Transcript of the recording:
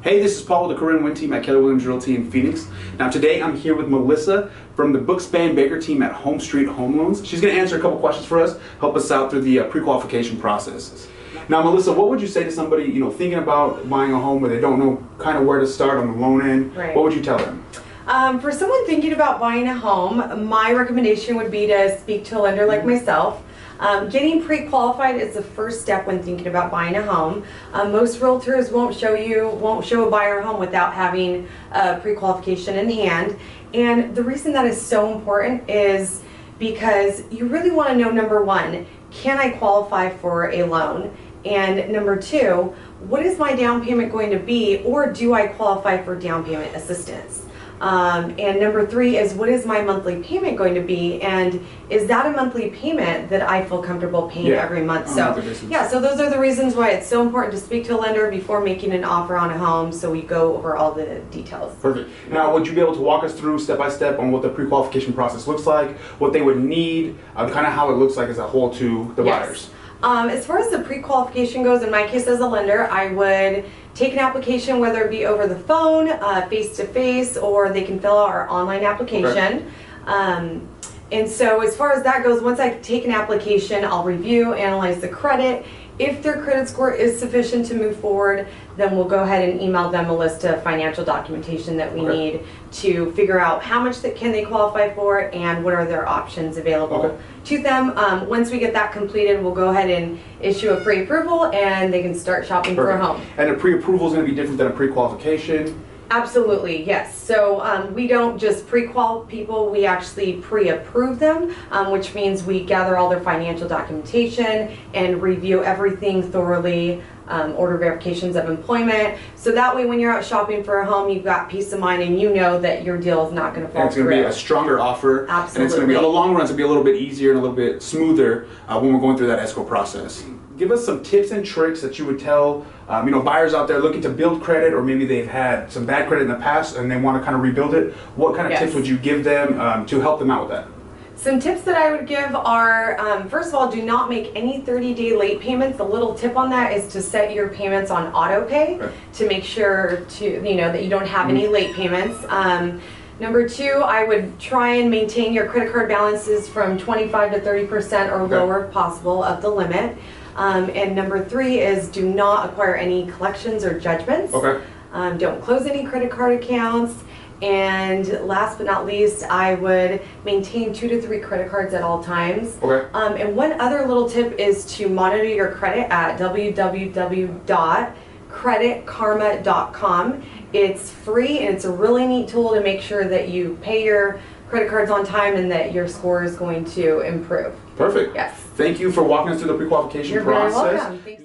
Hey, this is Paul with the Career and Win team at Keller Williams Realty in Phoenix. Now today I'm here with Melissa from the Bookspan Baker team at Home Street Home Loans. She's going to answer a couple questions for us, help us out through the pre-qualification process. Now Melissa, what would you say to somebody thinking about buying a home where they don't know kind of where to start on the loan end? Right. What would you tell them? For someone thinking about buying a home, my recommendation would be to speak to a lender like myself. Getting pre-qualified is the first step when thinking about buying a home. Most realtors won't show a buyer a home without having a pre-qualification in hand. And the reason that is so important is because you really want to know, number one, can I qualify for a loan? And number two, what is my down payment going to be, or do I qualify for down payment assistance? And number three is, what is my monthly payment going to be, and is that a monthly payment that I feel comfortable paying every month? So those are the reasons why it's so important to speak to a lender before making an offer on a home, so we go over all the details. Perfect. Now, would you be able to walk us through step by step on what the pre-qualification process looks like, what they would need, kind of how it looks like as a whole to the buyers? As far as the pre-qualification goes, in my case as a lender, I would take an application, whether it be over the phone, face-to-face, or they can fill out our online application. Okay. And so as far as that goes, once I take an application, I'll review, analyze the credit. If their credit score is sufficient to move forward, then we'll go ahead and email them a list of financial documentation that we need to figure out how much can they qualify for and what are their options available to them. Once we get that completed, we'll go ahead and issue a pre-approval and they can start shopping for a home. And a pre-approval is going to be different than a pre-qualification? Absolutely, yes. So we don't just pre-qual people, we actually pre-approve them, which means we gather all their financial documentation and review everything thoroughly, order verifications of employment. So that way when you're out shopping for a home, you've got peace of mind and you know that your deal is not going to fall through. It's going to be a stronger offer. Absolutely. And it's going to be, on the long run, it's going to be a little bit easier and a little bit smoother when we're going through that escrow process. Give us some tips and tricks that you would tell buyers out there looking to build credit, or maybe they've had some bad credit in the past and they want to kind of rebuild it. What kind of tips would you give them to help them out with that? Some tips that I would give are, first of all, do not make any 30-day late payments. The little tip on that is to set your payments on auto pay to make sure that you don't have any late payments. Number two, I would try and maintain your credit card balances from 25 to 30% or lower if possible of the limit. And number three is, do not acquire any collections or judgments. Don't close any credit card accounts. And last but not least, I would maintain 2 to 3 credit cards at all times. And one other little tip is to monitor your credit at www.creditkarma.com. It's free and it's a really neat tool to make sure that you pay your credit cards on time and that your score is going to improve. Perfect. Yes. Thank you for walking us through the pre-qualification process. You're very welcome. Thanks.